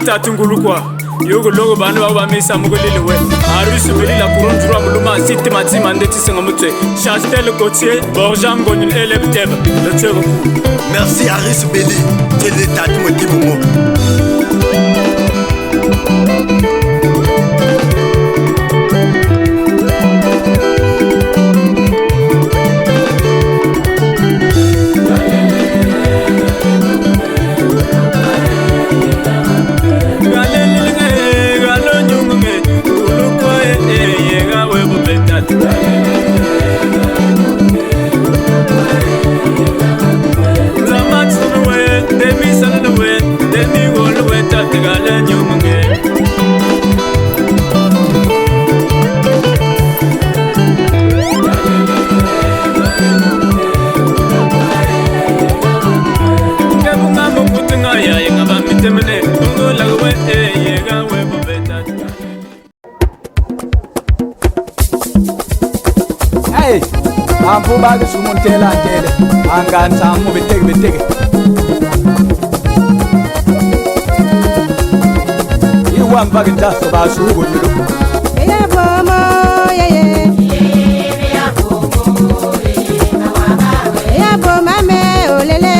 tatungulukwa yoko logo banu ba misa mugolile we arisu belila couron droit muluma site matima ndeti senga mutwe Chastel Gauthier Borjam Gonul Elepteb le tchero. Merci Aris Beli tele tat motimo. Ampuba ke sumuntela ntele angantsa mu beteke iwamba ke ndaso basuku lo ya bomo ya bomo me olele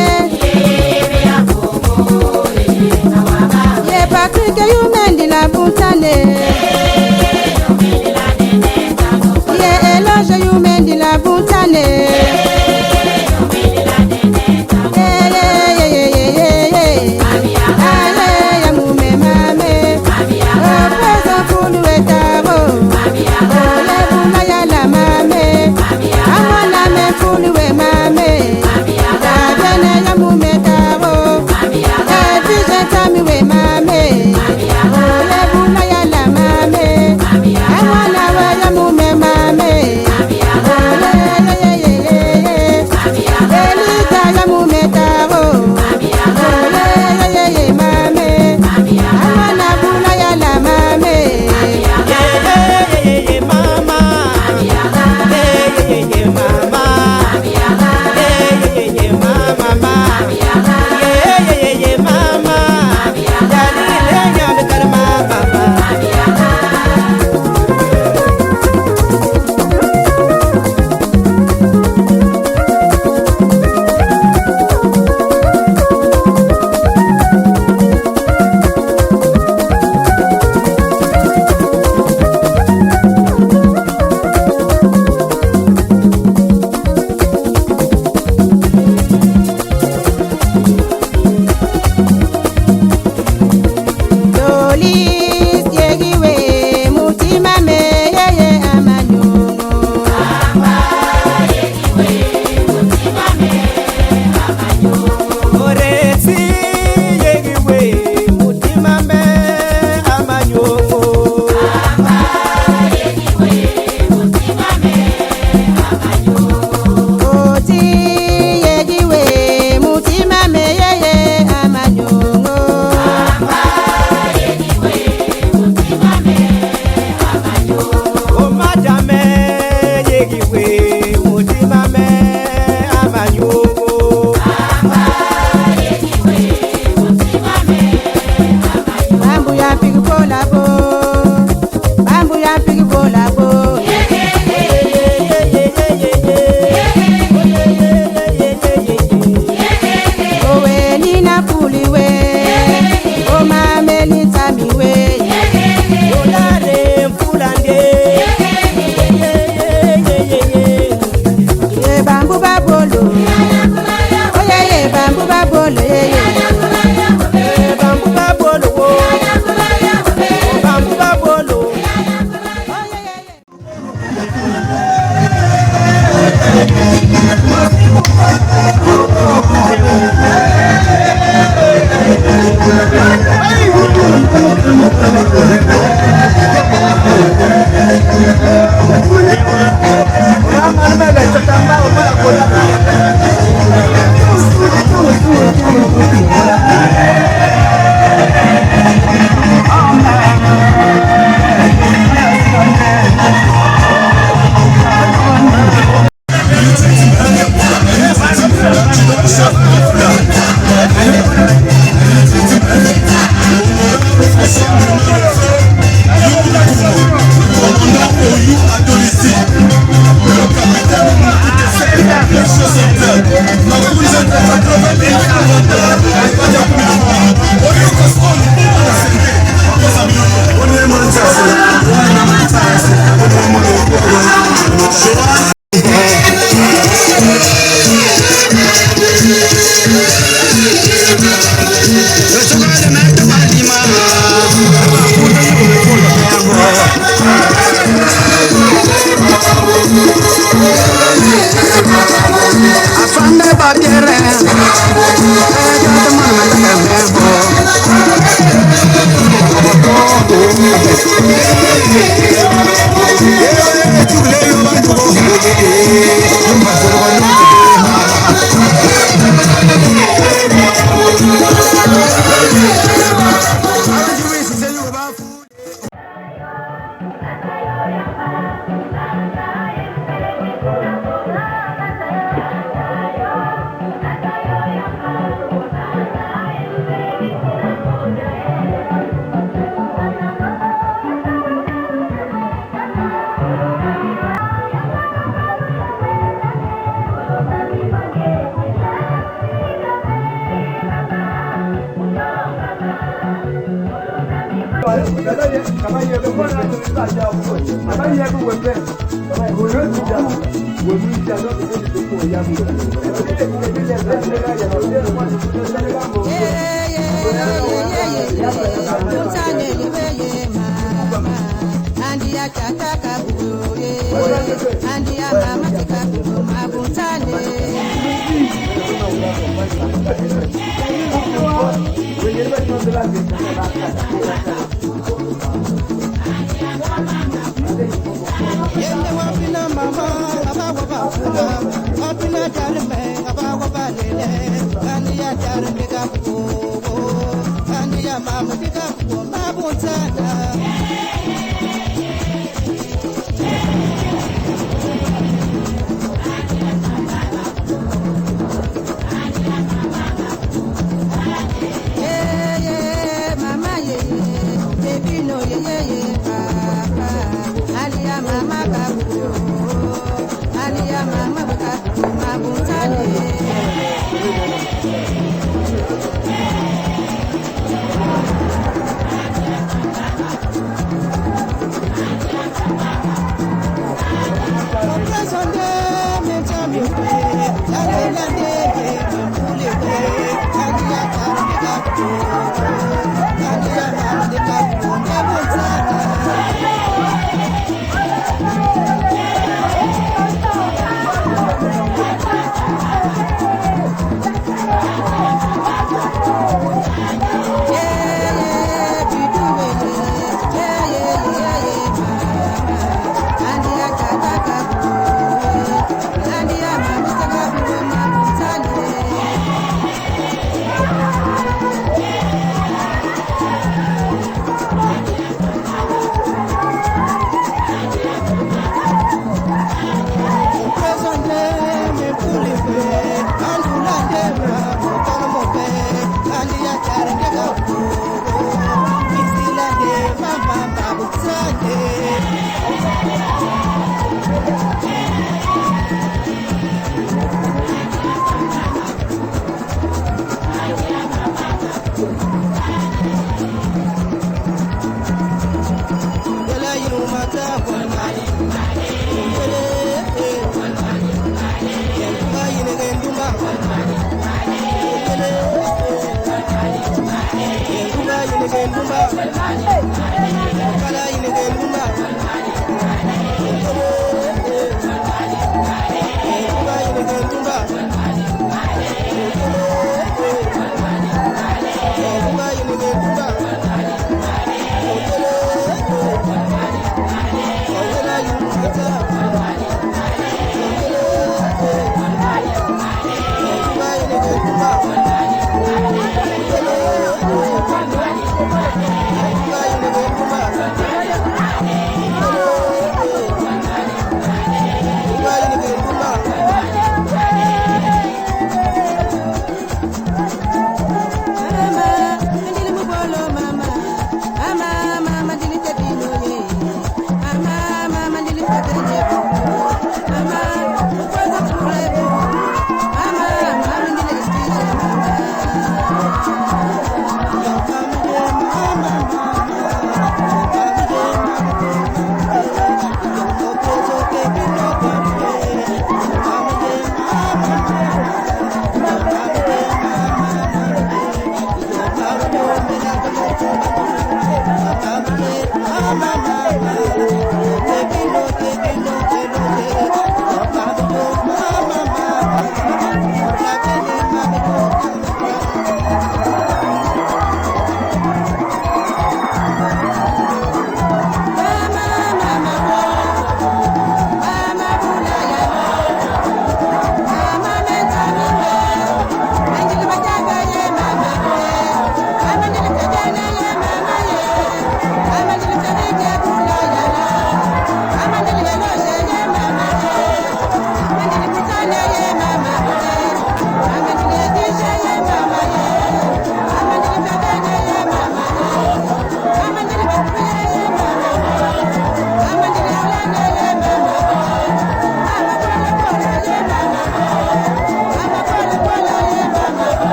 ye Patrick yumendi la puntane ye Eloge yumendi la puntane Tamba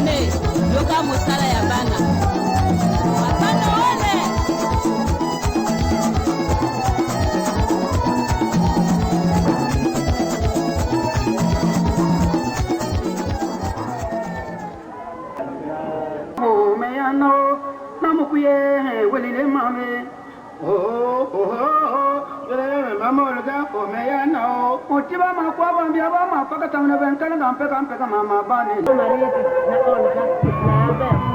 Bene, yoka mosala ya bana. Bana ole. Oh, me ano, namukuye, welile mame. Mama olga for me now. Motiva ma kwa bambia ba ma paka tamna ben kana gampe gampe kama mama bani. Maria na olga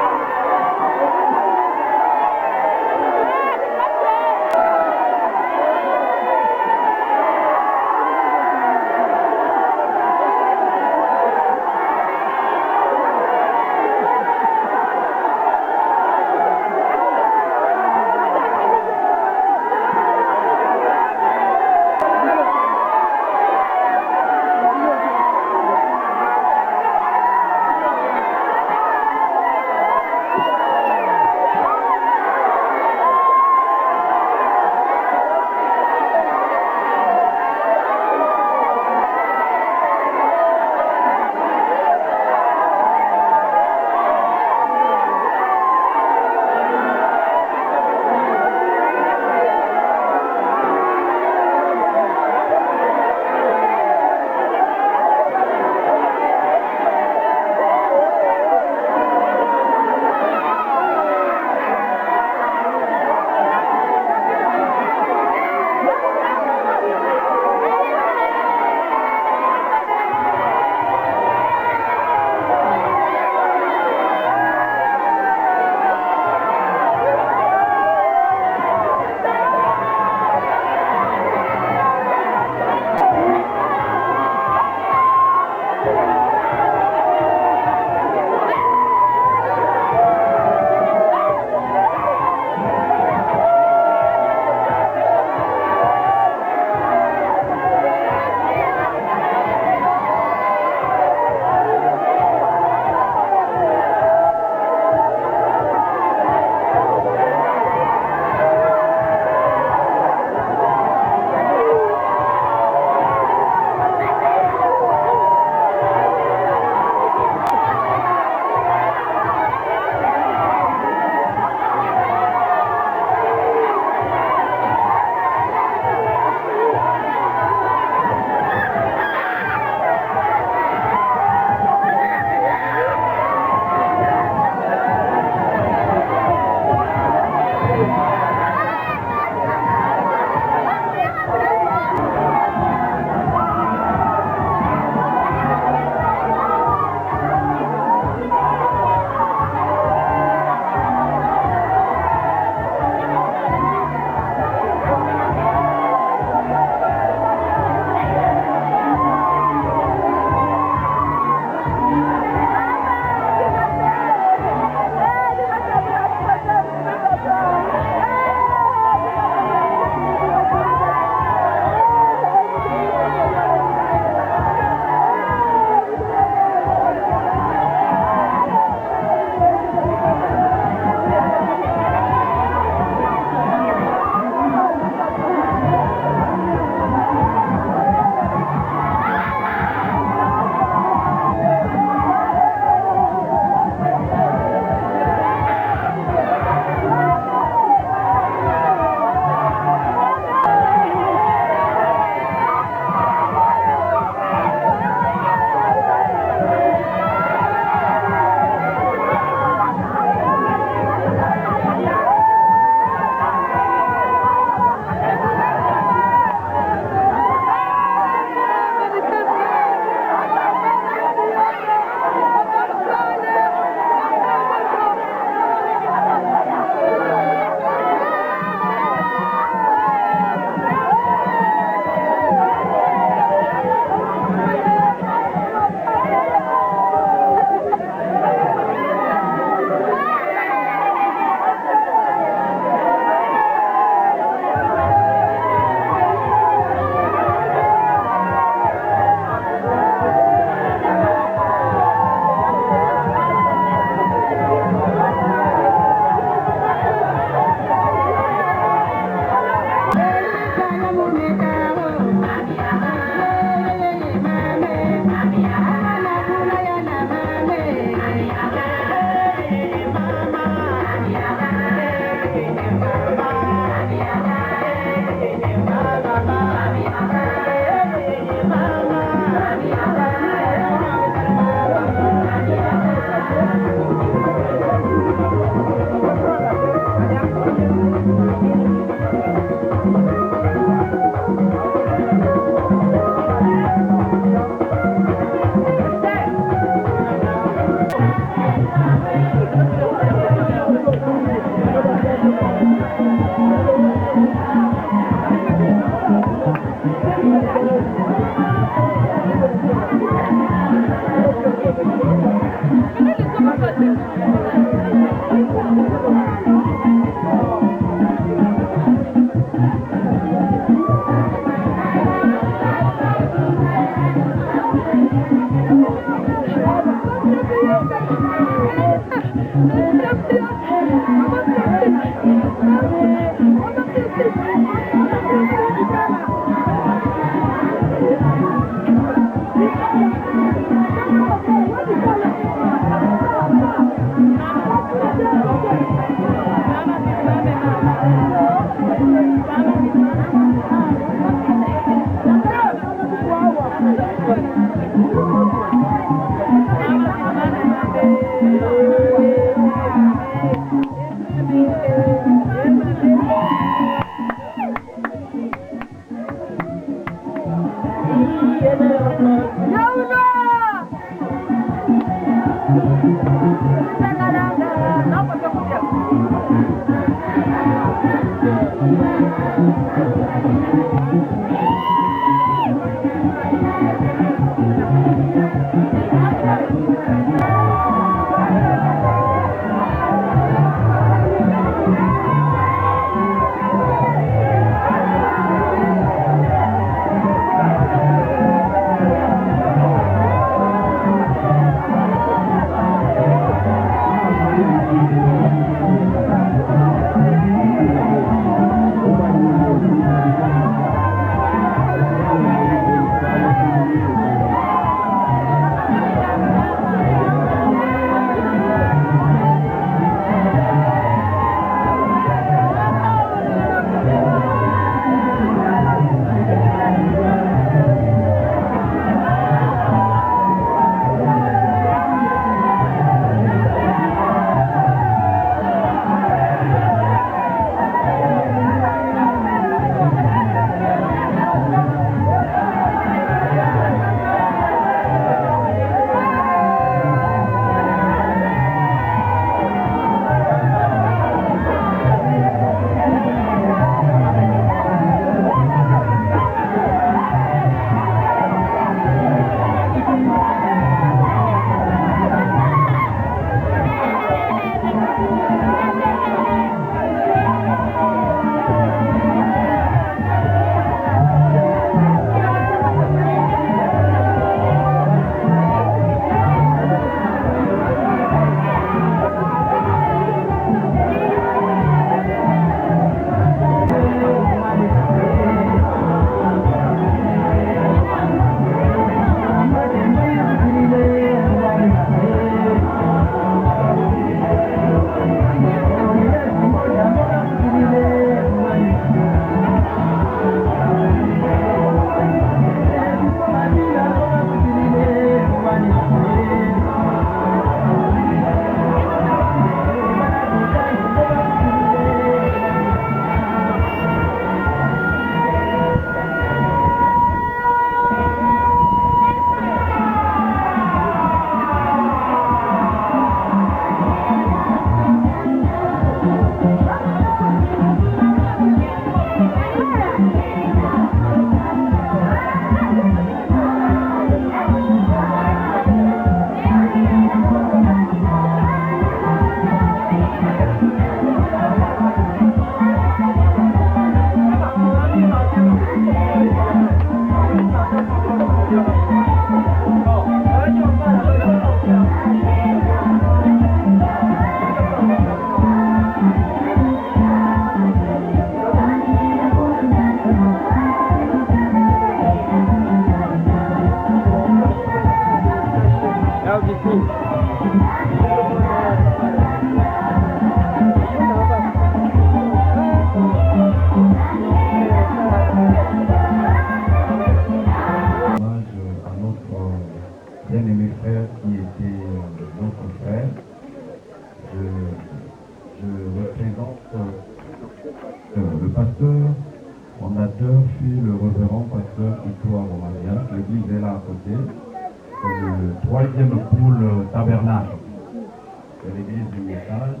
de l'église du message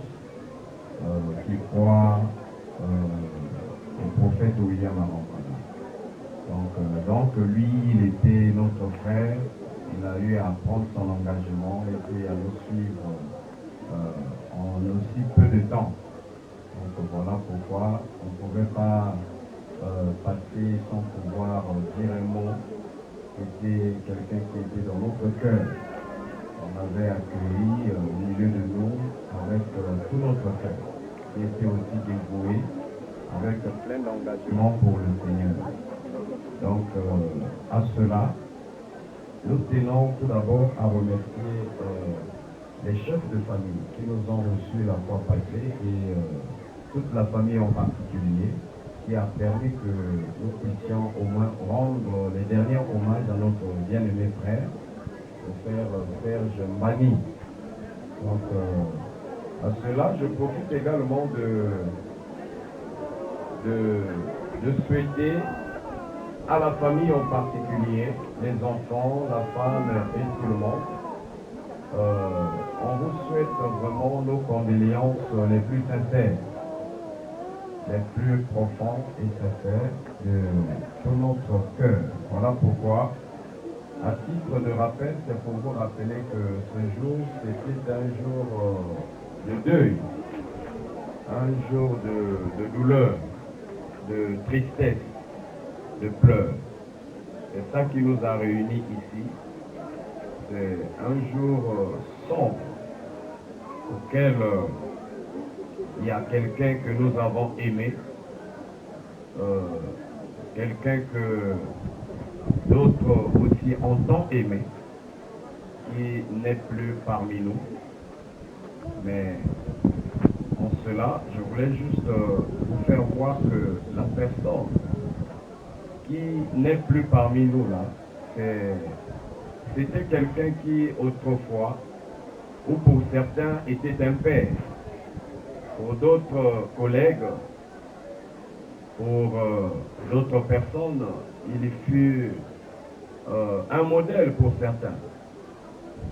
qui croit au prophète William Arampana. Donc lui, il était notre frère, il a eu à prendre son engagement et puis à nous suivre en aussi peu de temps. Donc voilà pourquoi on ne pouvait pas passer sans pouvoir dire un mot. C'était quelqu'un qui était dans notre cœur. On avait accueilli au milieu de nous avec tout notre cœur, qui était aussi dévoué, avec plein d'engagement pour le Seigneur. Donc à cela, nous tenons tout d'abord à remercier les chefs de famille qui nous ont reçus la fois passée et toute la famille en particulier, qui a permis que nous puissions au moins rendre les derniers hommages à notre bien-aimé frère, le frère Serge Mbani. Donc, à cela, je profite également de souhaiter à la famille en particulier, les enfants, la femme et tout le monde, on vous souhaite vraiment nos condoléances les plus sincères, les plus profonds et sincères de tout notre cœur. Voilà pourquoi, à titre de rappel, c'est pour vous rappeler que ce jour, c'était un jour de deuil, un jour de douleur, de tristesse, de pleurs. C'est ça qui nous a réunis ici. C'est un jour sombre auquel il y a quelqu'un que nous avons aimé, quelqu'un que d'autres aussi ont tant aimé, qui n'est plus parmi nous. Mais en cela, je voulais juste vous faire voir que la personne qui n'est plus parmi nous là, c'était quelqu'un qui autrefois, ou pour certains, était un père. Pour d'autres collègues, pour d'autres personnes, il fut un modèle pour certains.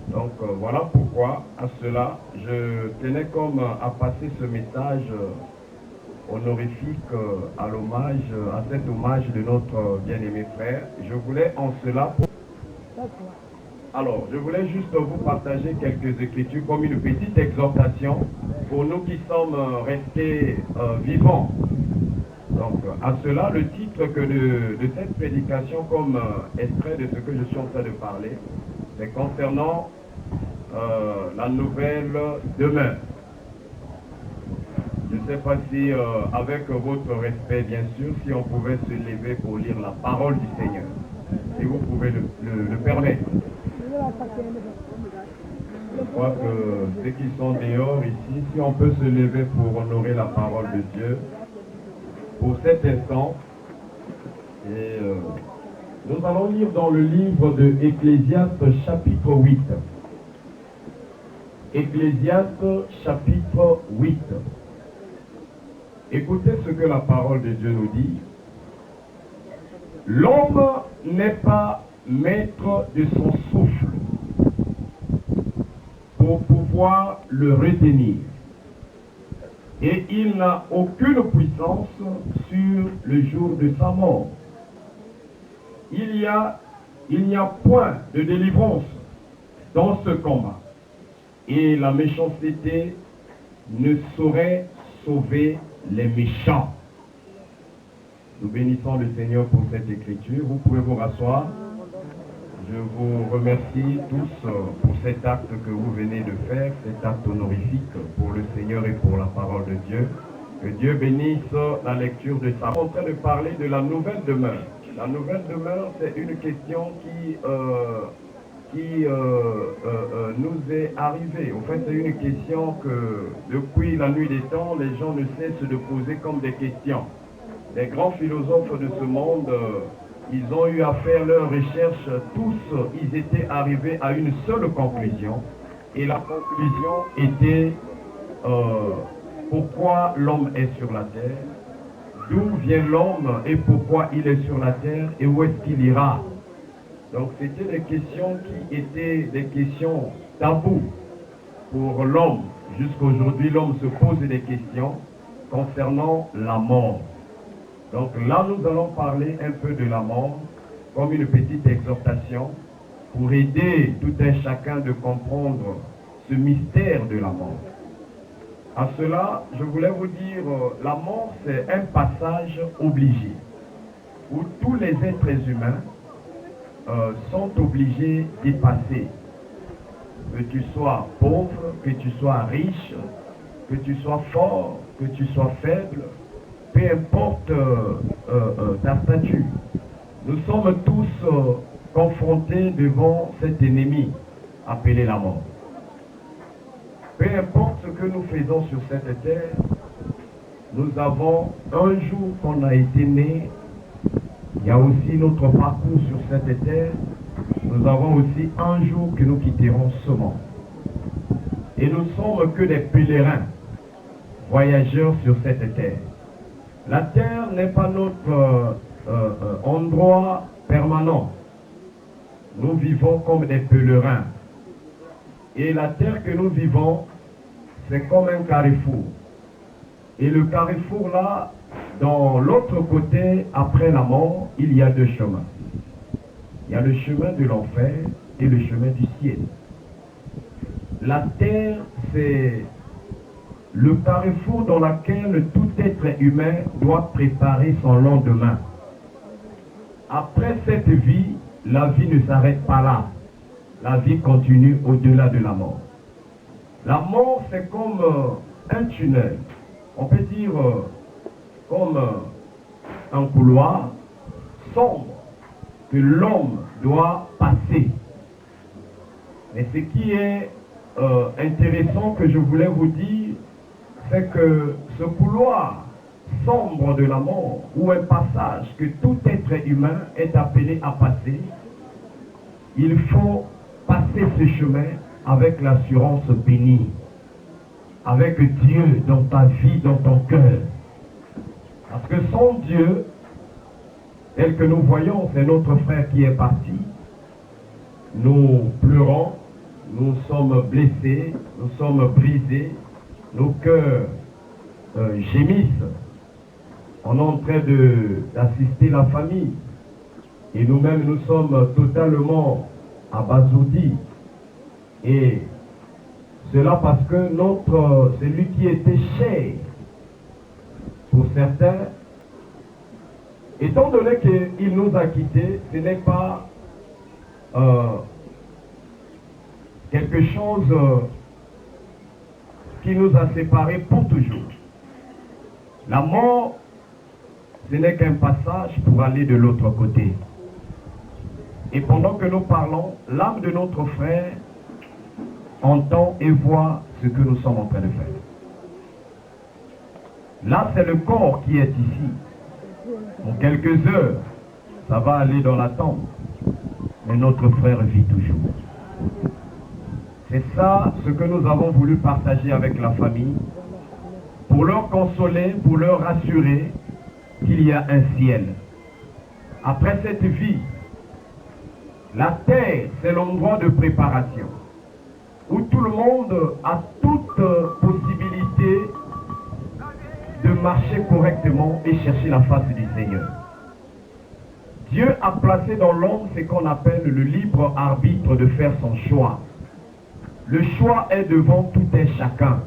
Donc voilà pourquoi, à cela, je tenais comme à passer ce message honorifique à l'hommage, à cet hommage de notre bien-aimé frère. Je voulais en cela... Alors, je voulais juste vous partager quelques écritures comme une petite exhortation pour nous qui sommes restés vivants. Donc, à cela, le titre de cette prédication, comme extrait de ce que je suis en train de parler, c'est concernant la nouvelle demeure. Je ne sais pas si, avec votre respect, bien sûr, si on pouvait se lever pour lire la parole du Seigneur. Si vous pouvez le permettre. Je crois que ceux qui sont dehors ici, si on peut se lever pour honorer la parole de Dieu, pour cet instant, et nous allons lire dans le livre de Ecclésiaste chapitre 8. Ecclésiaste chapitre 8. Écoutez ce que la parole de Dieu nous dit. L'homme n'est pas maître de son souffle pour pouvoir le retenir. Et il n'a aucune puissance sur le jour de sa mort. Il n'y a point de délivrance dans ce combat. Et la méchanceté ne saurait sauver les méchants. Nous bénissons le Seigneur pour cette écriture. Vous pouvez vous rasseoir. Je vous remercie tous pour cet acte que vous venez de faire, cet acte honorifique pour le Seigneur et pour la parole de Dieu. Que Dieu bénisse la lecture de sa parole. On est en train de parler de la nouvelle demeure. La nouvelle demeure, c'est une question qui nous est arrivée. En fait, c'est une question que, depuis la nuit des temps, les gens ne cessent de poser comme des questions. Les grands philosophes de ce monde, ils ont eu à faire leurs recherches, tous, ils étaient arrivés à une seule conclusion. Et la conclusion était pourquoi l'homme est sur la terre, d'où vient l'homme et pourquoi il est sur la terre et où est-ce qu'il ira. Donc c'était des questions qui étaient des questions tabous pour l'homme jusqu'à aujourd'hui, l'homme se pose des questions concernant la mort. Donc là, nous allons parler un peu de la mort, comme une petite exhortation, pour aider tout un chacun de comprendre ce mystère de la mort. À cela, je voulais vous dire, la mort, c'est un passage obligé, où tous les êtres humains sont obligés d'y passer. Que tu sois pauvre, que tu sois riche, que tu sois fort, que tu sois faible, peu importe ta statut. Nous sommes tous confrontés devant cet ennemi appelé la mort. Peu importe ce que nous faisons sur cette terre, nous avons un jour qu'on a été né, il y a aussi notre parcours sur cette terre, nous avons aussi un jour que nous quitterons ce monde. Et nous ne sommes que des pèlerins, voyageurs sur cette terre. La terre n'est pas notre endroit permanent. Nous vivons comme des pèlerins. Et la terre que nous vivons, c'est comme un carrefour. Et le carrefour là, dans l'autre côté, après la mort, il y a deux chemins. Il y a le chemin de l'enfer et le chemin du ciel. La terre, c'est le carrefour dans lequel tout être humain doit préparer son lendemain. Après cette vie, la vie ne s'arrête pas là. La vie continue au-delà de la mort. La mort, c'est comme un tunnel. On peut dire comme un couloir sombre que l'homme doit passer. Mais ce qui est intéressant que je voulais vous dire, c'est que ce couloir sombre de la mort, ou un passage que tout être humain est appelé à passer, il faut passer ce chemin avec l'assurance bénie, avec Dieu dans ta vie, dans ton cœur. Parce que sans Dieu, tel que nous voyons, c'est notre frère qui est parti. Nous pleurons, nous sommes blessés, nous sommes brisés, nos cœurs gémissent. On est en train d'assister la famille. Et nous-mêmes, nous sommes totalement abasourdis. Et cela parce que celui qui était cher pour certains, étant donné qu'il nous a quittés, ce n'est pas quelque chose qui nous a séparés pour toujours. La mort, ce n'est qu'un passage pour aller de l'autre côté. Et pendant que nous parlons, l'âme de notre frère entend et voit ce que nous sommes en train de faire. Là, c'est le corps qui est ici. En quelques heures, ça va aller dans la tombe. Mais notre frère vit toujours. C'est ça ce que nous avons voulu partager avec la famille, pour leur consoler, pour leur rassurer qu'il y a un ciel. Après cette vie, la terre, c'est l'endroit de préparation, où tout le monde a toute possibilité de marcher correctement et chercher la face du Seigneur. Dieu a placé dans l'homme ce qu'on appelle le libre arbitre de faire son choix. Le choix est devant tout un chacun.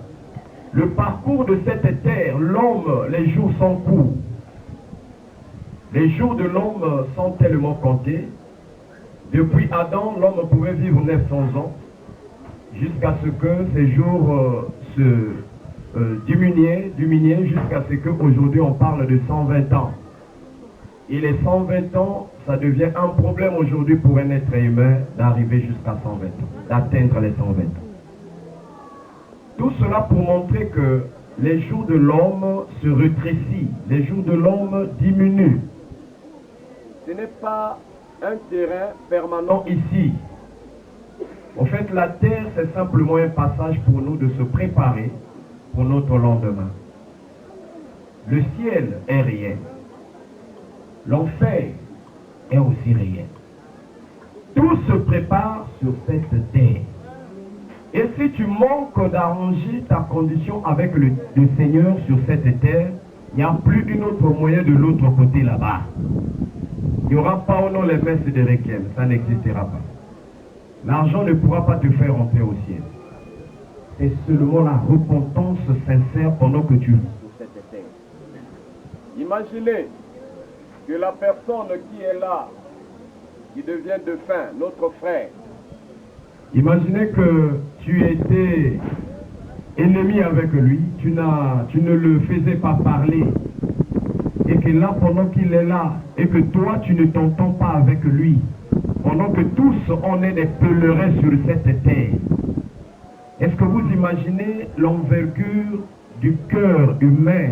Le parcours de cette terre, l'homme, les jours sont courts. Les jours de l'homme sont tellement comptés. Depuis Adam, l'homme pouvait vivre 900 ans, jusqu'à ce que ces jours diminuaient jusqu'à ce qu'aujourd'hui on parle de 120 ans. Et les 120 ans, ça devient un problème aujourd'hui pour un être humain d'arriver jusqu'à 120 ans, d'atteindre les 120 ans. Tout cela pour montrer que les jours de l'homme se rétrécissent, les jours de l'homme diminuent. Ce n'est pas un terrain permanent ici. En fait, la terre, c'est simplement un passage pour nous de se préparer pour notre lendemain. Le ciel est réel. L'enfer est aussi réel. Tout se prépare sur cette terre. Et si tu manques d'arranger ta condition avec le Seigneur sur cette terre, il n'y a plus une autre moyen de l'autre côté là-bas. Il n'y aura pas au nom les messes de requiem, ça n'existera pas. L'argent ne pourra pas te faire entrer au ciel. C'est seulement la repentance sincère pendant que tu vis sur cette terre. Imaginez que la personne qui est là, qui devient de faim, notre frère, imaginez que tu étais ennemi avec lui, tu ne le faisais pas parler, et que là, pendant qu'il est là, et que toi, tu ne t'entends pas avec lui, pendant que tous, on est des pèlerins sur cette terre. Est-ce que vous imaginez l'envergure du cœur humain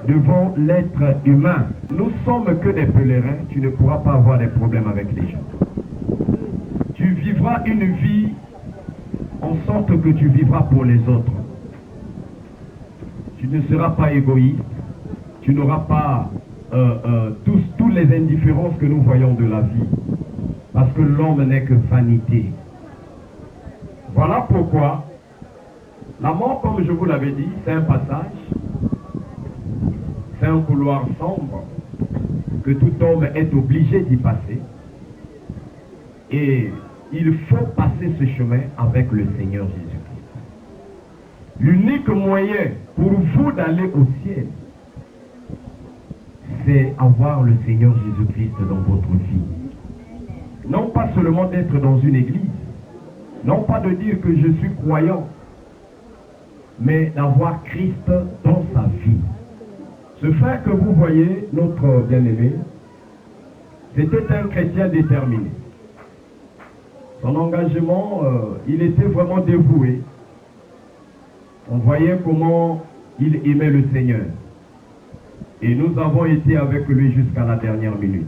devant l'être humain? Nous sommes que des pèlerins, tu ne pourras pas avoir des problèmes avec les gens. Tu vivras une vie en sorte que tu vivras pour les autres. Tu ne seras pas égoïste, tu n'auras pas tous les indifférences que nous voyons de la vie. Parce que l'homme n'est que vanité. Voilà pourquoi la mort, comme je vous l'avais dit, c'est un passage, c'est un couloir sombre que tout homme est obligé d'y passer. Et il faut passer ce chemin avec le Seigneur Jésus-Christ. L'unique moyen pour vous d'aller au ciel, c'est avoir le Seigneur Jésus-Christ dans votre vie. Non pas seulement d'être dans une église, non pas de dire que je suis croyant, mais d'avoir Christ dans sa vie. Ce frère que vous voyez, notre bien-aimé, c'était un chrétien déterminé. Son engagement, il était vraiment dévoué. On voyait comment il aimait le Seigneur. Et nous avons été avec lui jusqu'à la dernière minute.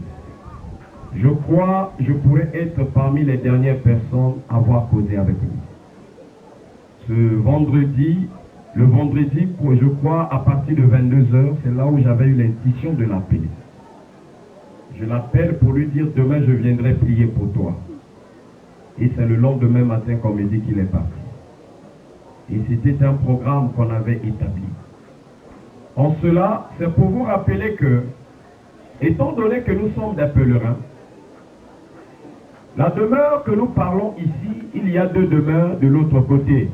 Je crois, je pourrais être parmi les dernières personnes à avoir causé avec lui. Ce vendredi, le vendredi, je crois, à partir de 22h, c'est là où j'avais eu l'intuition de l'appeler. Je l'appelle pour lui dire, demain je viendrai prier pour toi. Et c'est le lendemain matin qu'on me dit qu'il est parti. Et c'était un programme qu'on avait établi. En cela, c'est pour vous rappeler que, étant donné que nous sommes des pèlerins, la demeure que nous parlons ici, il y a deux demeures de l'autre côté.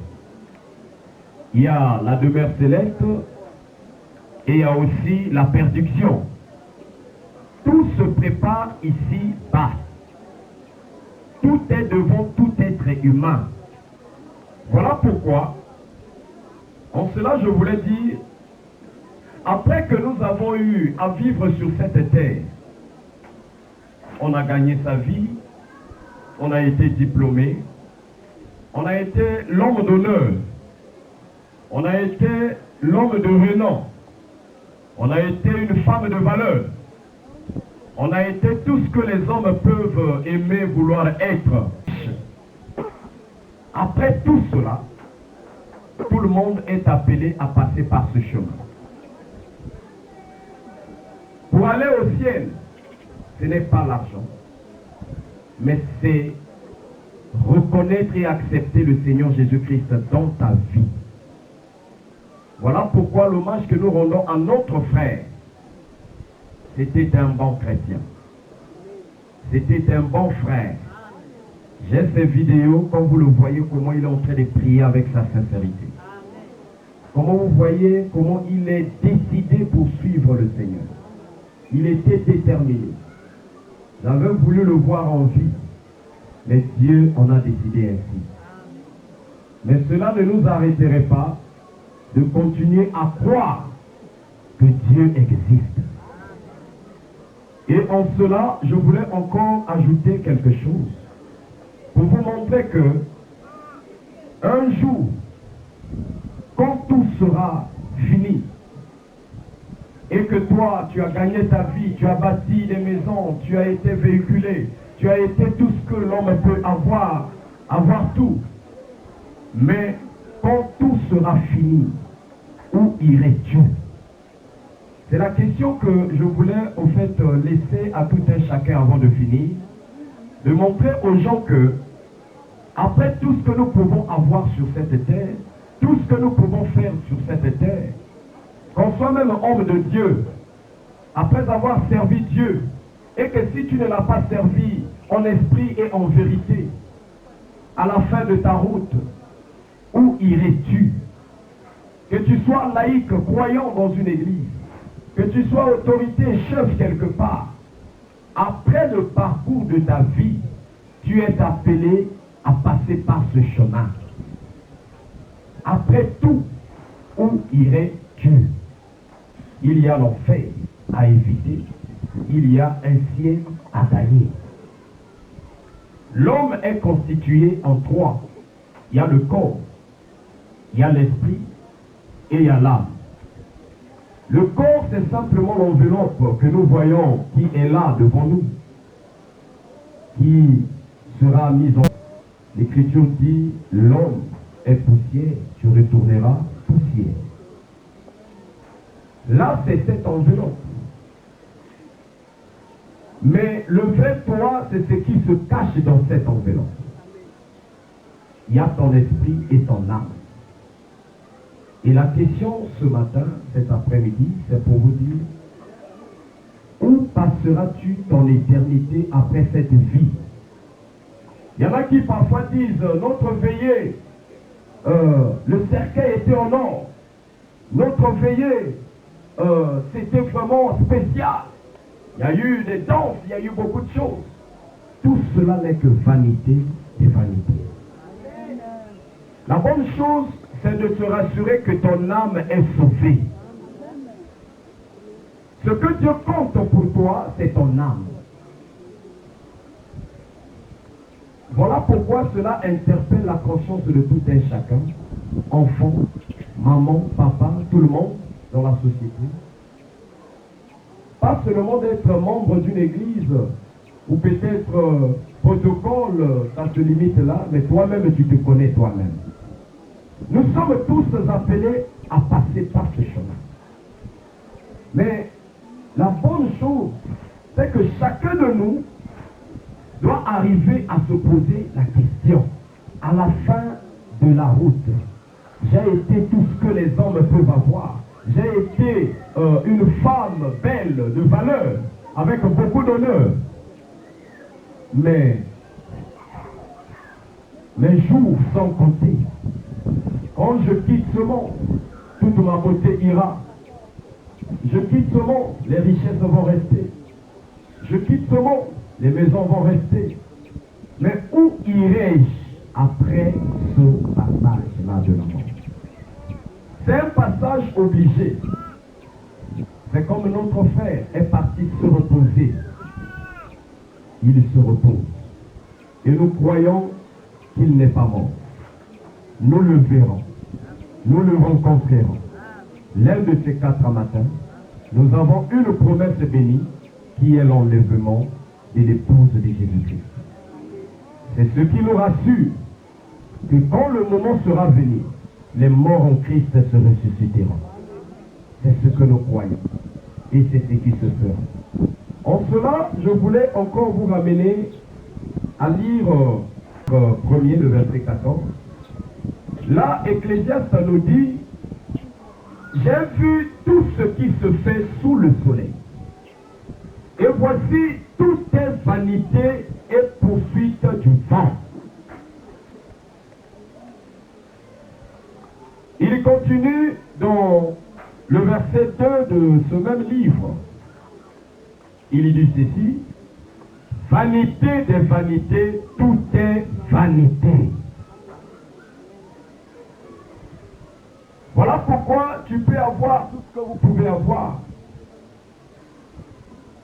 Il y a la demeure céleste et il y a aussi la perdition. Tout se prépare ici-bas. Tout est devant tout être humain. Voilà pourquoi, en cela je voulais dire, après que nous avons eu à vivre sur cette terre, on a gagné sa vie, on a été diplômé, on a été l'homme d'honneur, on a été l'homme de renom, on a été une femme de valeur, on a été tout ce que les hommes peuvent aimer, vouloir être. Après tout cela, tout le monde est appelé à passer par ce chemin. Pour aller au ciel, ce n'est pas l'argent, mais c'est reconnaître et accepter le Seigneur Jésus-Christ dans ta vie. Voilà pourquoi l'hommage que nous rendons à notre frère, c'était un bon chrétien. C'était un bon frère. J'ai ces vidéos, comme vous le voyez, comment il est en train de prier avec sa sincérité. Comment vous voyez, comment il est décidé pour suivre le Seigneur. Il était déterminé. J'avais voulu le voir en vie, mais Dieu en a décidé ainsi. Mais cela ne nous arrêterait pas de continuer à croire que Dieu existe. Et en cela, je voulais encore ajouter quelque chose pour vous montrer que un jour, quand tout sera fini, et que toi, tu as gagné ta vie, tu as bâti des maisons, tu as été véhiculé, tu as été tout ce que l'homme peut avoir tout. Mais quand tout sera fini, où irais-tu? C'est la question que je voulais au fait laisser à tout un chacun avant de finir, de montrer aux gens que après tout ce que nous pouvons avoir sur cette terre, tout ce que nous pouvons faire sur cette terre, qu'on soit même homme de Dieu, après avoir servi Dieu, et que si tu ne l'as pas servi en esprit et en vérité, à la fin de ta route, où irais-tu? Que tu sois laïque, croyant dans une église, que tu sois autorité, chef quelque part, après le parcours de ta vie, tu es appelé à passer par ce chemin. Après tout, où irais-tu? Il y a l'enfer à éviter, il y a un ciel à gagner. L'homme est constitué en trois. Il y a le corps, il y a l'esprit et il y a l'âme. Le corps, c'est simplement l'enveloppe que nous voyons qui est là devant nous, qui sera mise en... L'Écriture dit, l'homme est poussière, tu retourneras poussière. Là, c'est cette enveloppe. Mais le vrai toi, c'est ce qui se cache dans cette enveloppe. Il y a ton esprit et ton âme. Et la question ce matin, cet après-midi, c'est pour vous dire, où passeras-tu ton éternité après cette vie? Il y en a qui parfois disent, notre veillée, le cercueil était en or. Notre veillée, c'était vraiment spécial. Il y a eu des danses, il y a eu beaucoup de choses. Tout cela n'est que vanité et vanité. La bonne chose, c'est de se rassurer que ton âme est sauvée. Ce que Dieu compte pour toi, c'est ton âme. Voilà pourquoi cela interpelle la conscience de tout un chacun, enfant, maman, papa, tout le monde dans la société. Pas seulement d'être membre d'une église, ou peut-être protocole, ça se limite là, mais toi-même tu te connais toi-même. Nous sommes tous appelés à passer par ce chemin. Mais la bonne chose, c'est que chacun de nous doit arriver à se poser la question. À la fin de la route, j'ai été tout ce que les hommes peuvent avoir. J'ai été une femme belle, de valeur, avec beaucoup d'honneur. Mais mes jours sont comptés. Quand je quitte ce monde, toute ma beauté ira. Je quitte ce monde, les richesses vont rester. Je quitte ce monde, les maisons vont rester. Mais où irai-je après ce passage-là de la mort? C'est un passage obligé. C'est comme notre frère est parti se reposer. Il se repose. Et nous croyons qu'il n'est pas mort. Nous le verrons. Nous le rencontrerons. L'un de ces 4 matins, nous avons une promesse bénie qui est l'enlèvement de l'épouse de Jésus-Christ. C'est ce qui nous rassure que quand le moment sera venu, les morts en Christ se ressusciteront. C'est ce que nous croyons. Et c'est ce qui se fera. En cela, je voulais encore vous ramener à lire premier, le verset 14. Là, Ecclésiaste nous dit, j'ai vu tout ce qui se fait sous le soleil. Et voici, tout est vanité et poursuite du vent. Il continue dans le verset 2 de ce même livre. Il dit ceci, vanité des vanités, tout est vanité. Voilà pourquoi tu peux avoir tout ce que vous pouvez avoir.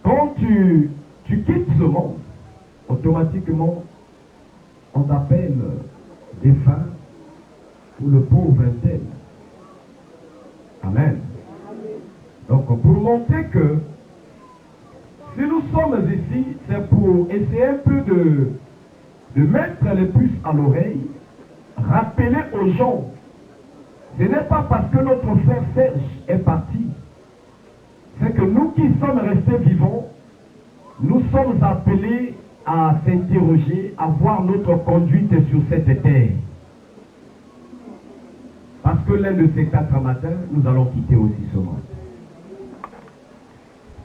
Quand tu quittes ce monde, automatiquement, on t'appelle défunt ou le pauvre tel. Amen. Donc, pour montrer que si nous sommes ici, c'est pour essayer un peu de mettre les puces à l'oreille, rappeler aux gens, ce n'est pas parce que notre frère Serge est parti, c'est que nous qui sommes restés vivants, nous sommes appelés à s'interroger, à voir notre conduite sur cette terre. Parce que l'un de ces 4 matins, nous allons quitter aussi ce monde.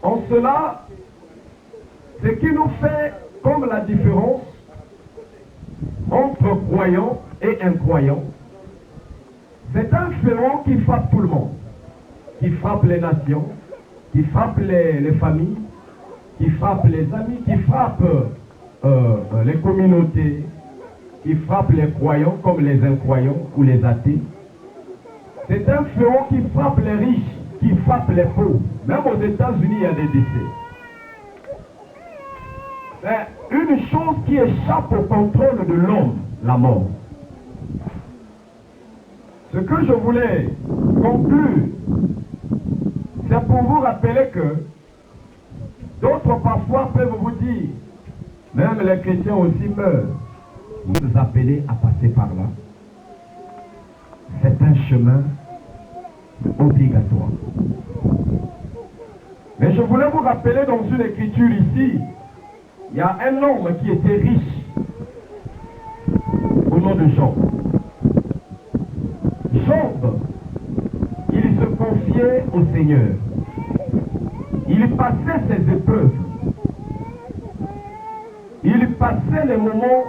En cela, ce qui nous fait comme la différence entre croyants et incroyants, c'est un fléau qui frappe tout le monde, qui frappe les nations, qui frappe les familles, qui frappe les amis, qui frappe les communautés, qui frappe les croyants comme les incroyants ou les athées. C'est un fléau qui frappe les riches, qui frappe les pauvres. Même aux États-Unis, il y a des décès. C'est une chose qui échappe au contrôle de l'homme, la mort. Ce que je voulais conclure, c'est pour vous rappeler que d'autres parfois peuvent vous dire, même les chrétiens aussi meurent. Vous nous appelez à passer par là. C'est un chemin obligatoire. Mais je voulais vous rappeler dans une écriture ici, il y a un homme qui était riche au nom de Job. Job, il se confiait au Seigneur. Il passait ses épreuves. Il passait les moments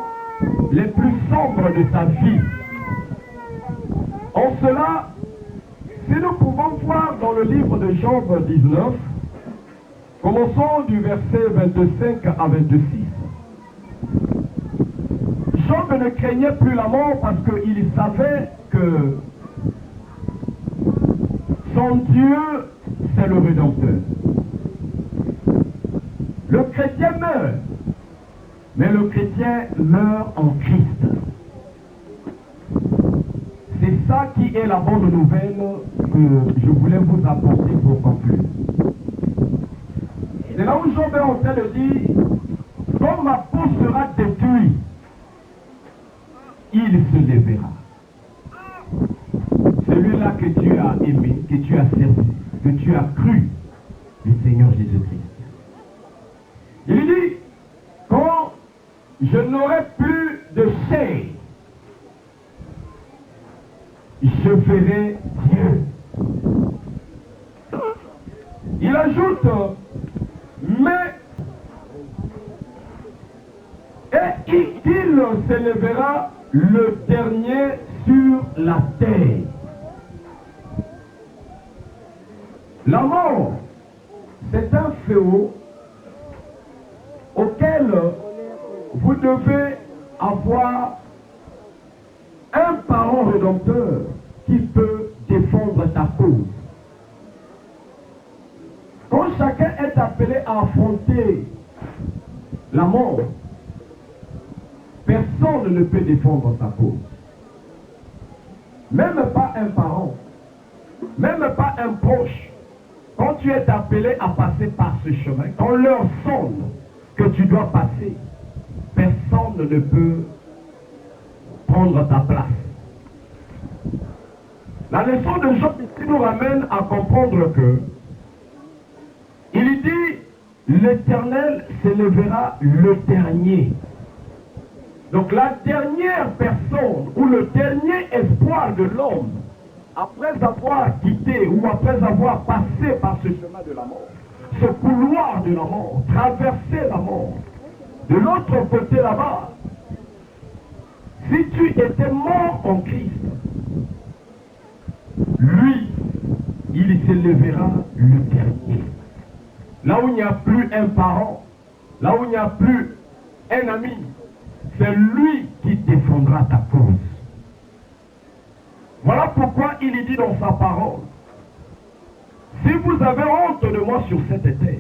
les plus sombres de sa vie. En cela, si nous pouvons voir dans le livre de Job 19, commençons du verset 25 à 26. Job ne craignait plus la mort parce qu'il savait que son Dieu, c'est le Rédempteur. Le chrétien meurt, mais le chrétien meurt en Christ. C'est ça qui est la bonne nouvelle que je voulais vous apporter pour conclure. C'est là où Job est en train de dire, quand ma peau sera détruite, il se lèvera. Celui-là que tu as aimé, que tu as servi, que tu as cru, le Seigneur Jésus-Christ. Il dit, quand je n'aurai plus de chair, je verrai Dieu. Il ajoute, mais et il s'élèvera le dernier sur la terre. La mort, c'est un fléau auquel vous devez avoir un parent rédempteur qui peut défendre ta cause. Quand chacun est appelé à affronter la mort, personne ne peut défendre sa cause. Même pas un parent, même pas un proche. Quand tu es appelé à passer par ce chemin, quand l'heure sonne que tu dois passer, personne ne peut prendre ta place. La leçon de Job ici nous ramène à comprendre que il dit l'Éternel s'élèvera le dernier. Donc la dernière personne ou le dernier espoir de l'homme, après avoir quitté ou après avoir passé par ce chemin de la mort, ce couloir de la mort, traversé la mort, de l'autre côté là-bas, si tu étais mort en Christ, lui, il s'élèvera le dernier. Là où il n'y a plus un parent, là où il n'y a plus un ami, c'est lui qui défendra ta cause. Voilà pourquoi il dit dans sa parole, si vous avez honte de moi sur cette terre,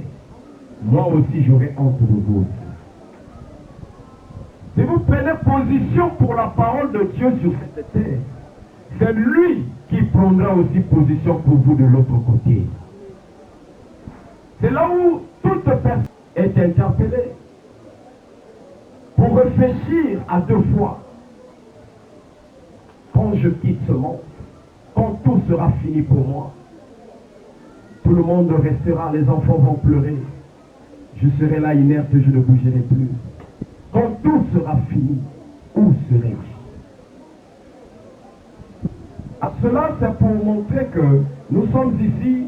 moi aussi j'aurai honte de vous. Si vous prenez position pour la parole de Dieu sur cette terre, c'est lui qui prendra aussi position pour vous de l'autre côté. C'est là où toute personne est interpellée pour réfléchir à deux fois. Quand je quitte ce monde, quand tout sera fini pour moi, tout le monde restera, les enfants vont pleurer. Je serai là inerte, je ne bougerai plus. quand tout sera fini, où serai-je? À cela, c'est pour montrer que nous sommes ici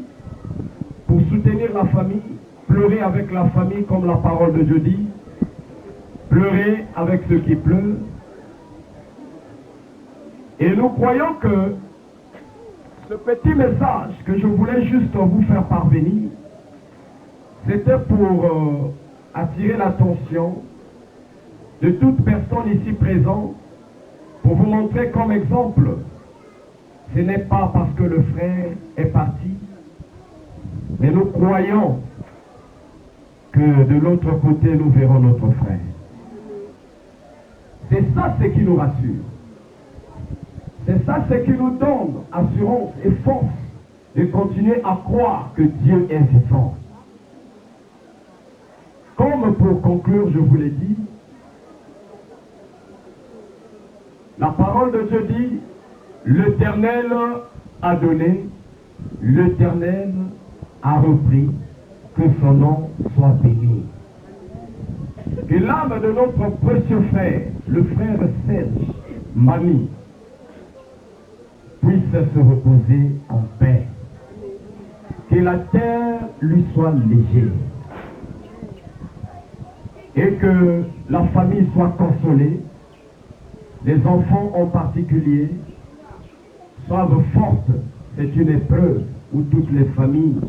pour soutenir la famille, pleurer avec la famille comme la parole de Dieu dit, pleurer avec ceux qui pleurent. Et nous croyons que ce petit message que je voulais juste vous faire parvenir, c'était pour attirer l'attention de toute personne ici présente, pour vous montrer comme exemple, ce n'est pas parce que le frère est parti, mais nous croyons que de l'autre côté, nous verrons notre frère. C'est ça ce qui nous rassure. C'est ça ce qui nous donne assurance et force de continuer à croire que Dieu est vivant. Comme pour conclure, je vous l'ai dit, la parole de Dieu dit, l'Éternel a donné, l'Éternel a repris, que son nom soit béni. Que l'âme de notre précieux frère, le frère Serge Mani, puisse se reposer en paix. Que la terre lui soit légère. Et que la famille soit consolée, les enfants en particulier, soient fortes. C'est une épreuve où toutes les familles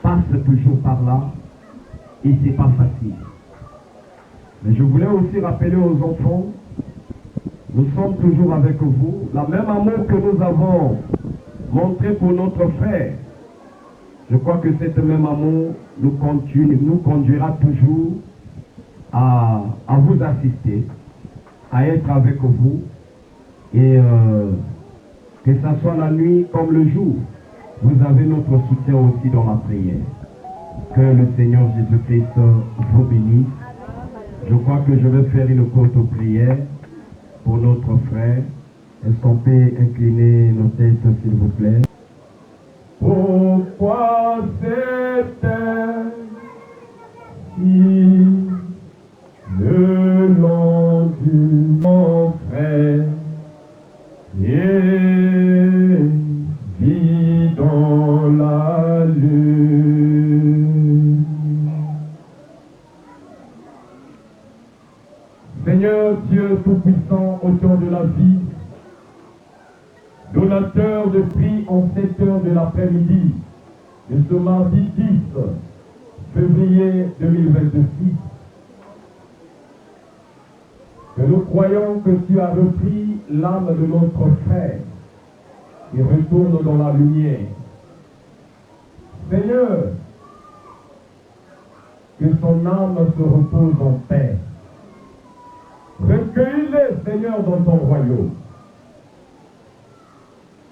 passent toujours par là et c'est pas facile. Mais je voulais aussi rappeler aux enfants, nous sommes toujours avec vous, la même amour que nous avons montré pour notre frère. Je crois que cet même amour nous conduira toujours à vous assister, à être avec vous, et que ce soit la nuit comme le jour, vous avez notre soutien aussi dans la prière. Que le Seigneur Jésus-Christ vous bénisse. Je crois que je vais faire une courte prière pour notre frère. Est-ce qu'on peut incliner nos têtes, s'il vous plaît? Pourquoi c'était si le long du mon frère et vit dans la lune? Seigneur Dieu Tout-Puissant, auteur de la vie, donateur de prix en 7 heures de l'après-midi de ce mardi 10 février 2026, que nous croyons que tu as repris l'âme de notre frère et retourne dans la lumière. Seigneur, que son âme se repose en paix. Recueille-les, Seigneur, dans ton royaume.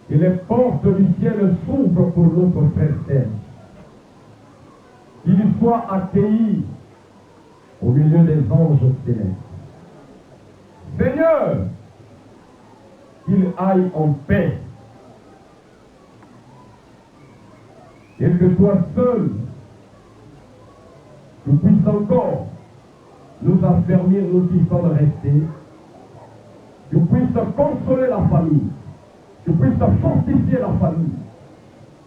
Que les portes du ciel s'ouvrent pour notre frère Serge. Qu'il soit accueilli au milieu des anges célestes. Seigneur, qu'il aille en paix. Et que toi seul, tu puisses encore nous affermir, nous qui sommes restés. Tu puisses consoler la famille. Tu puisses fortifier la famille.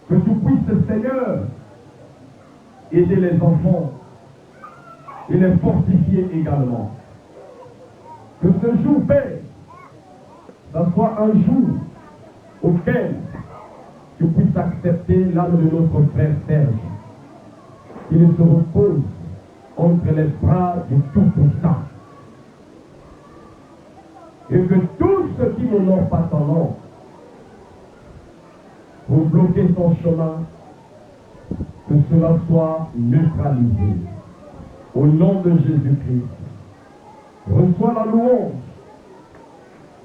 Que tu puisses, Seigneur, aider les enfants et les fortifier également. Que ce jour paix, ça soit un jour auquel tu puisses accepter l'âme de notre frère Serge. Qu'il se repose entre les bras du Tout-Puissant. Et que tous ceux qui n'honorent pas ton nom pour bloquer son chemin, que cela soit neutralisé. Au nom de Jésus-Christ, reçois la louange,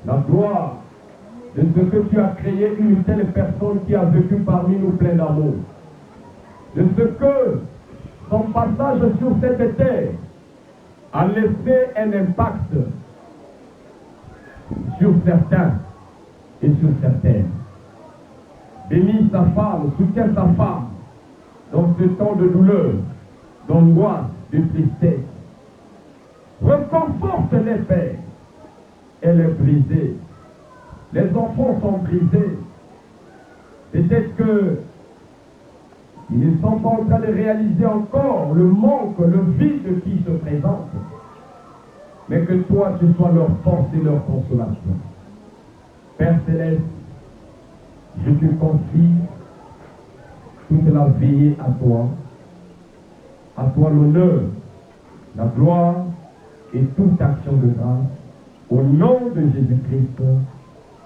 la gloire de ce que tu as créé une telle personne qui a vécu parmi nous plein d'amour. De ce que son passage sur cette terre a laissé un impact sur certains et sur certaines. Bénis sa femme, soutiens sa femme dans ce temps de douleur, d'angoisse, de tristesse. Reconforte les pères. Elle est brisée. Les enfants sont brisés. Peut-être que ils ne sont pas en train de réaliser encore le manque, le vide qui se présente. Mais que toi, tu sois leur force et leur consolation. Père Céleste, je te confie toute la vie à toi l'honneur, la gloire et toute action de grâce, au nom de Jésus-Christ.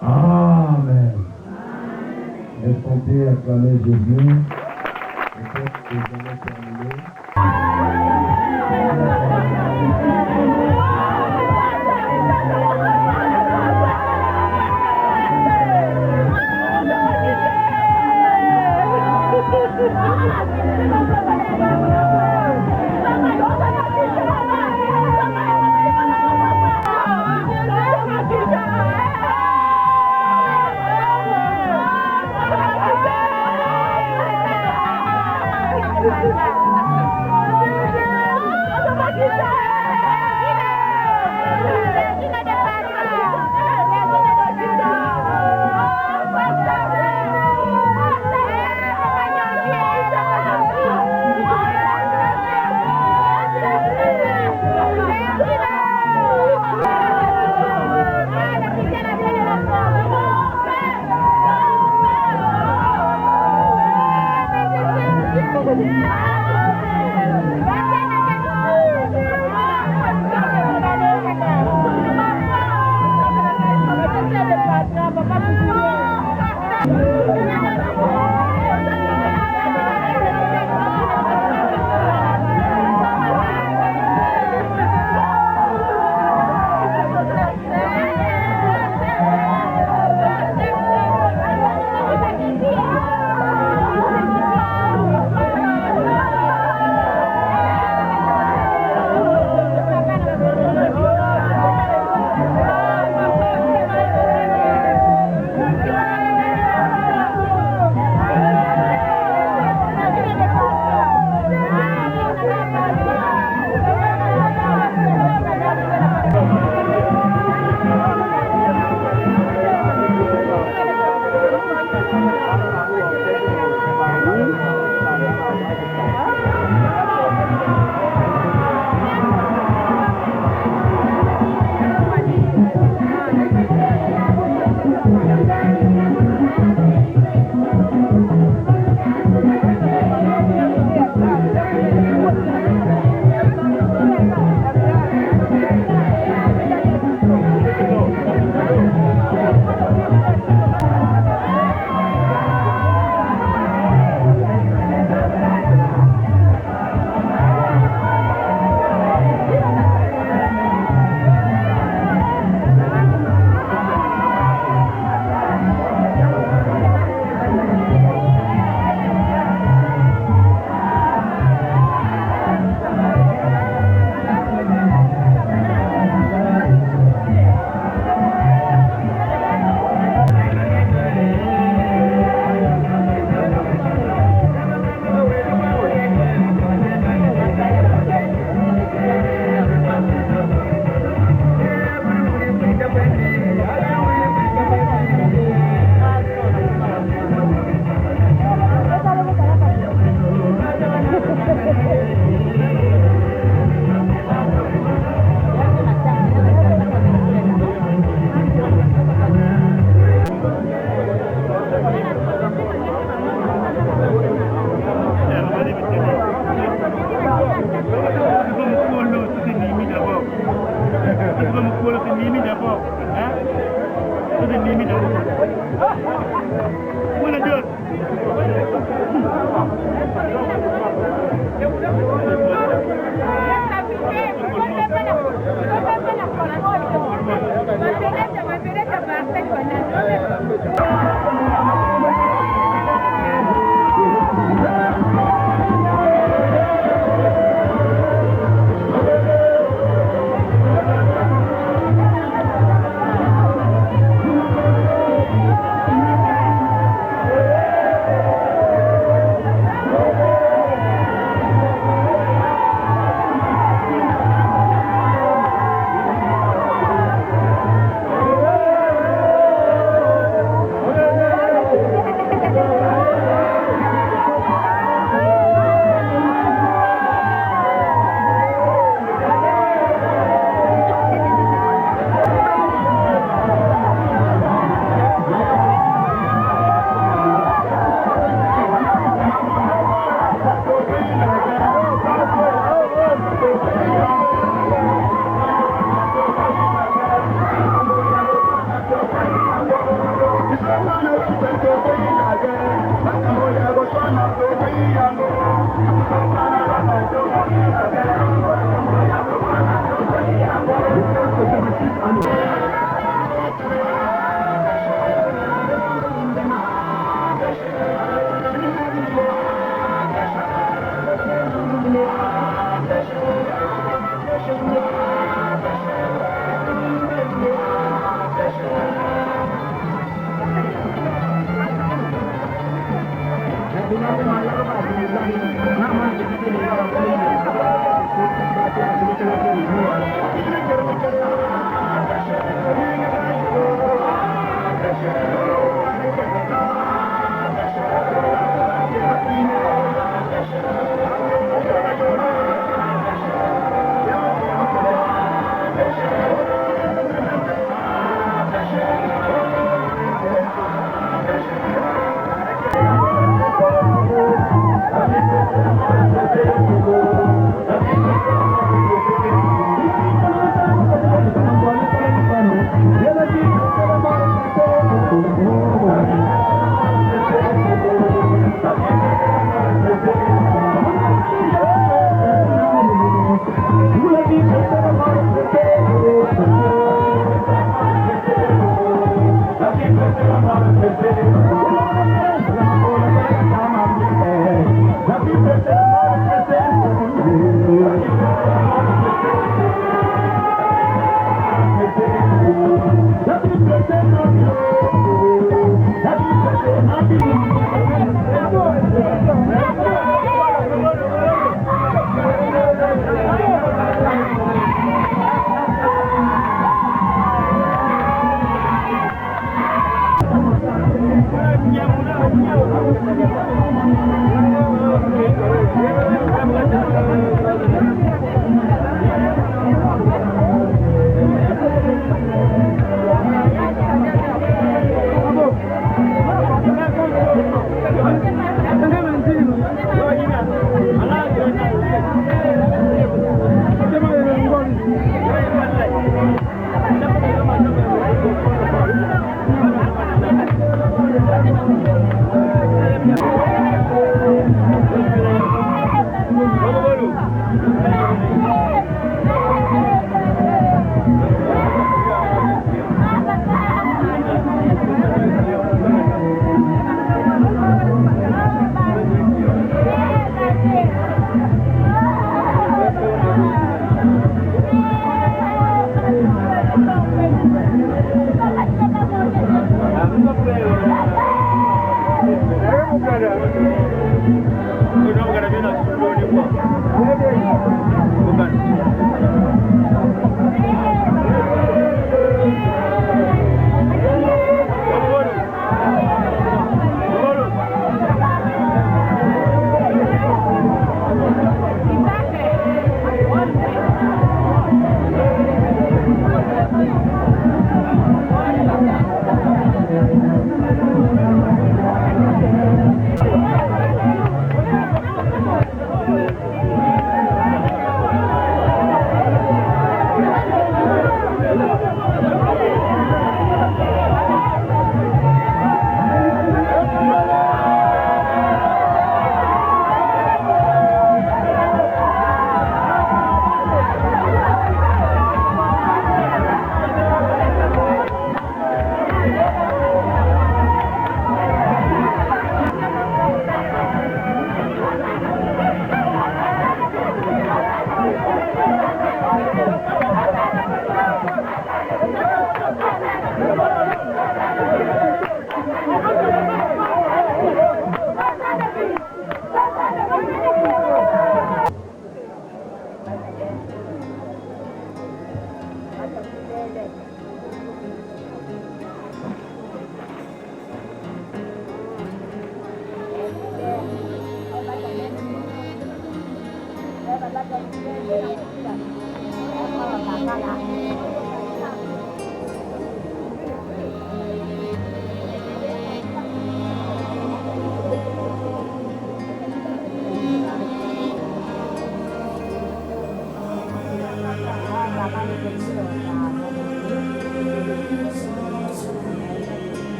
Amen. Restez acclamer Jésus. Et que vous allez terminer.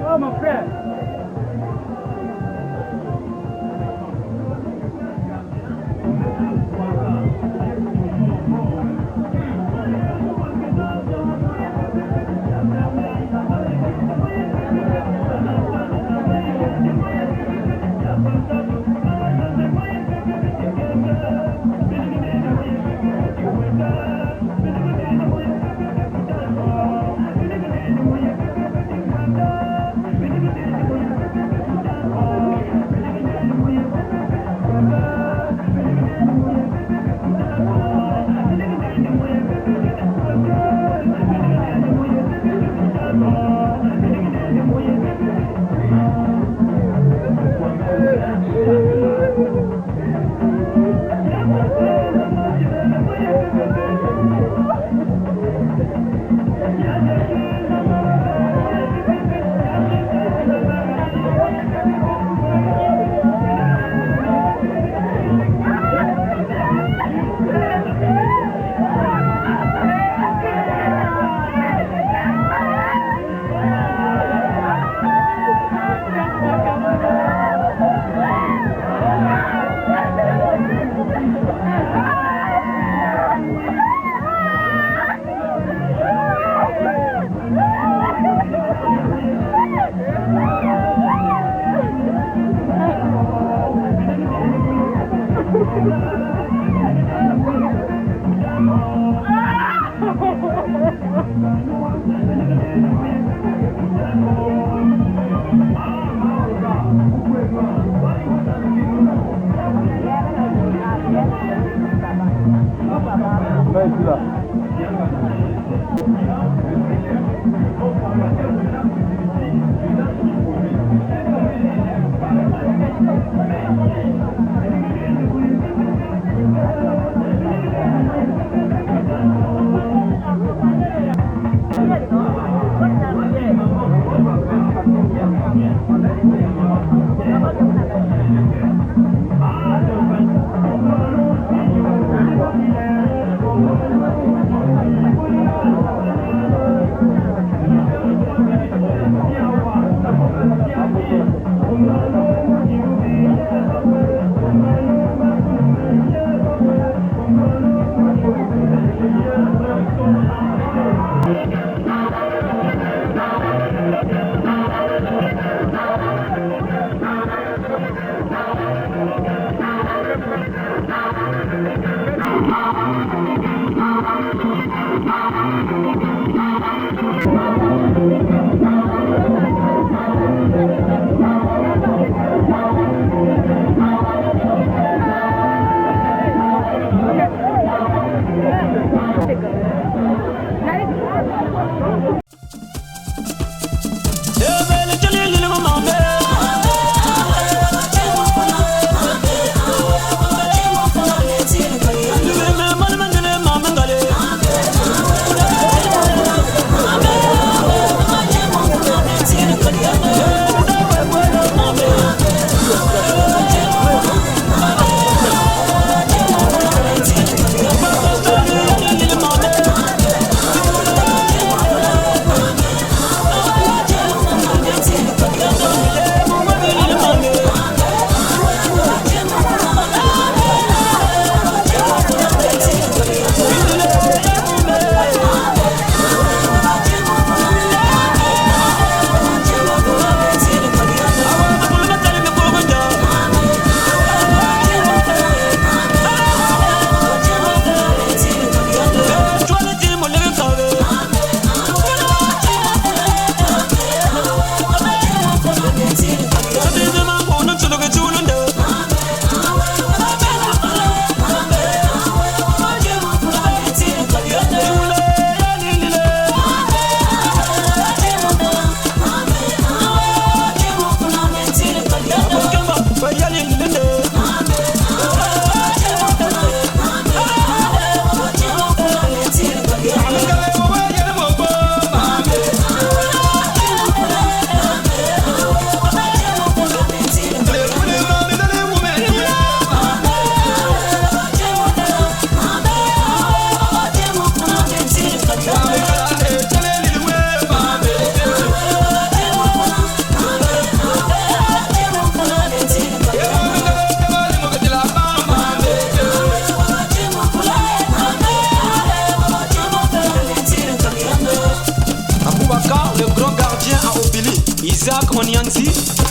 Oh mon frère.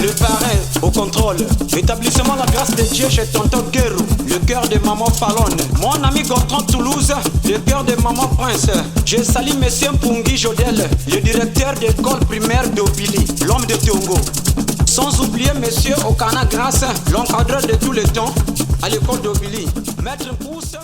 le parrain au contrôle. Établissement La Grâce de Dieu chez Tonton Guérou, le cœur de Maman Fallonne. Mon ami Gontran Toulouse, le cœur de Maman Prince. Je salue Monsieur Mpungi Jodel, le directeur d'école primaire d'Obili, l'homme de Tongo. Sans oublier Monsieur Okana Grasse, l'encadreur de tous les temps à l'école d'Obili. Maître Pousse.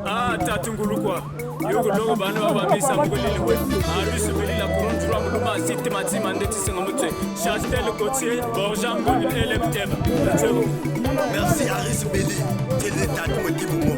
Ah, tatungulukwa. Yoko logo bana baba misa muguliliwe. Arusu beli la couronne du roi mouluma cité matima ndeti sengomutwe. Chastel Gauthier, Borjan Gonu Electeb. Merci Aris Belli, Télétat Motibumo.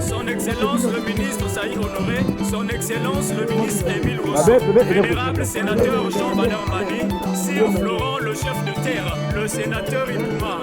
Son Excellence le ministre Saïd Honoré, Son Excellence le ministre Émile Rousseau, vénérable sénateur Jean Badarmani, Sir Florent le chef de terre, le sénateur Inouma.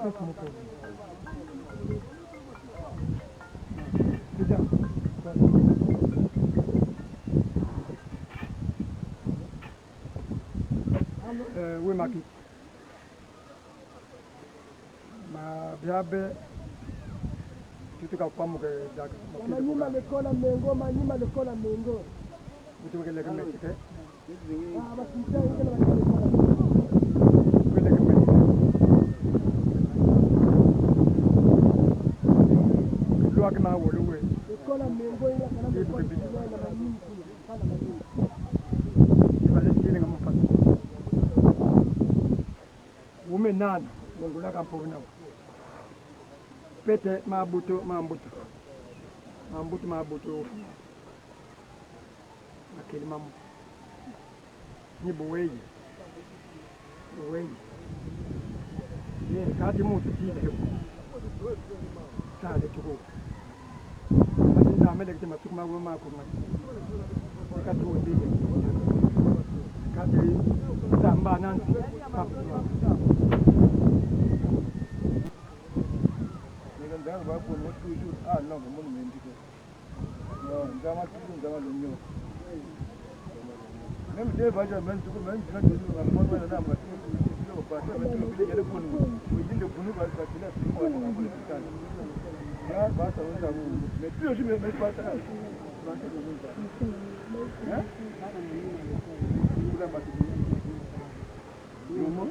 Oui, Maki. Ma biabe tutika pamu ke daga. Manyima lekola mengo, manyima lekola mengo. Butu ke leke metike. Ah, basita yeke na lekola. Ke leke metike. Lua ke na wolu we. Lekola mengo ina kana lekola na manyima kana manyima. Ibale kile ngam fa. Wume nana ngula ka mpona. Pete mabuto. Akili mamu. Ni buweyi. Ye kati mutu tile. Tale tuko. Nda amele kama tukuma ngoma ko ngati. Kati wodile. Kati samba nanti. Ndanga bakubona ukuthi no ngomonumenti ke. No, ngama tuku ngama lonyo. Nemi de baja men tuku men jina tuku ngama mwana na mba tuku tuku kwa pata men tuku bile gele kunu. Ujinde kunu ba ka kila tuku wa na kule kitani. Ya basa wenda mu. Me tuyo shi me pata. Basa no munza. Ya? Kula matu. Yo mo.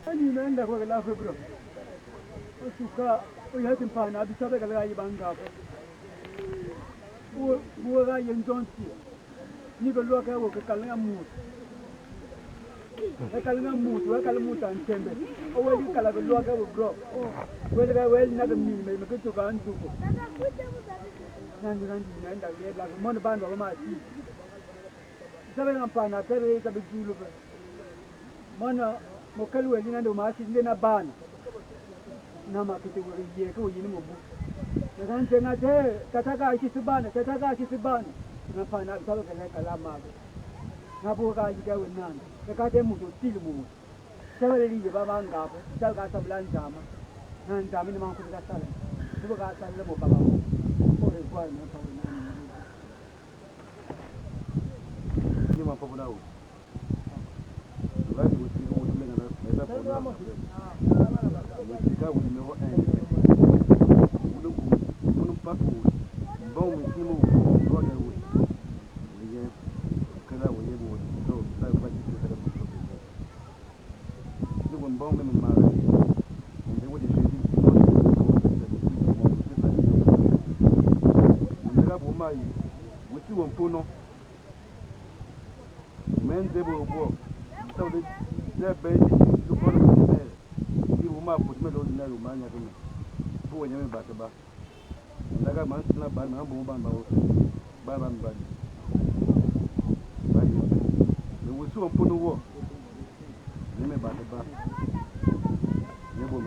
Ani naenda kwa la febro. Usuka uyati mpana abisabe kala yibanga. Buwa yenjonti. Niko lwa ka wo kala mu. Kala mu tan tembe. Owe kala lwa ka wo bro. Wele ga wele na mi me ko ka antu ko. Nandi naenda yela mon bando ba ma ti. Sabe mpana tere ka bijulu. Mana mokalu weli nando maasi ndena bana nama kiti wuriye ko yini mobu nakanje ngate tataka akisibana napana salo kala mabe napo ka yika wenana ekate muto tilimu sabale liye baba ngapo salga sablan jama nan jami nama ko ka sala tuba ka sala mo baba ko re kwa na pa ni mapo nao numéro 1. Nous pas pour bon, mais si nous voulons que là, vous voyez, donc ça va être nous bon, même mal. On est des si on peut non. Mais de beau bois. Ça veut dire que le corps il vous m'a pour me l'ordinaire ou mania pour y aller battre bas. Daga man na ba na bon ba ba ba ba. Le vous si on peut nous voir. Ne me battez pas. Ne vous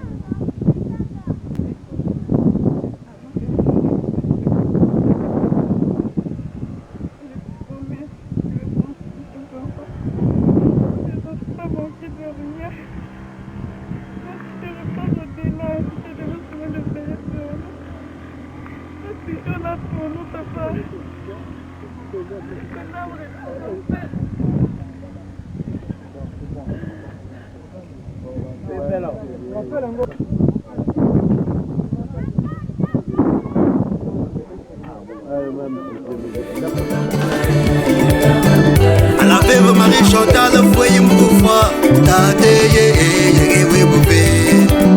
À la veuve Marie Chantal, foyer Mouroufwa,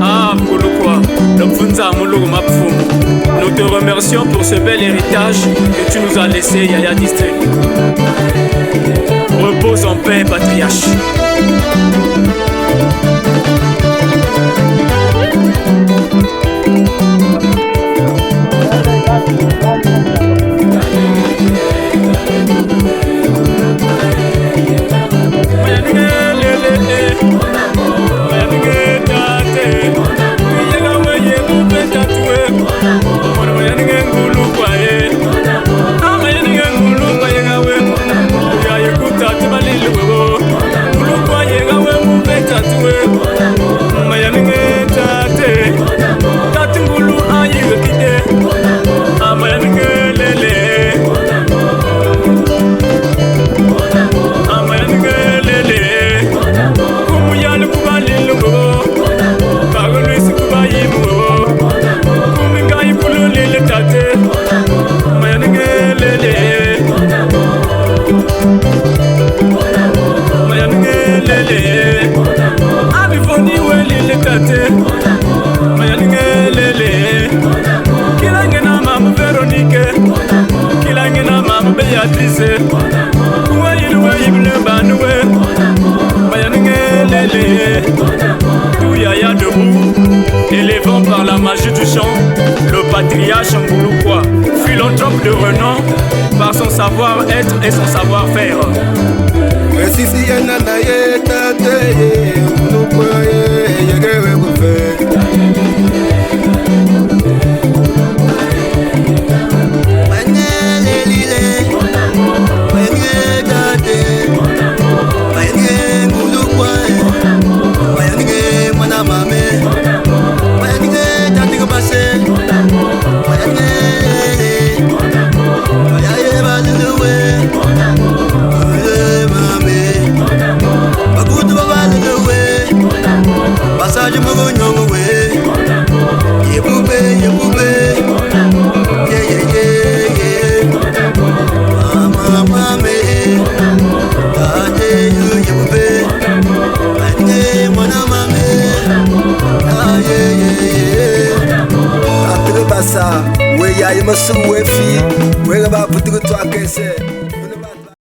Ah, Mouloukwa, le Funza Moulouk Mapfoum. Nous te remercions pour ce bel héritage que tu nous as laissé, Yaya District. Repose en paix, patriarche. Élevant par la magie du chant, le patriarche Mouloukwa, philanthrope de renom par son savoir-être et son savoir-faire. We ya yema su we fi we ba putu to akese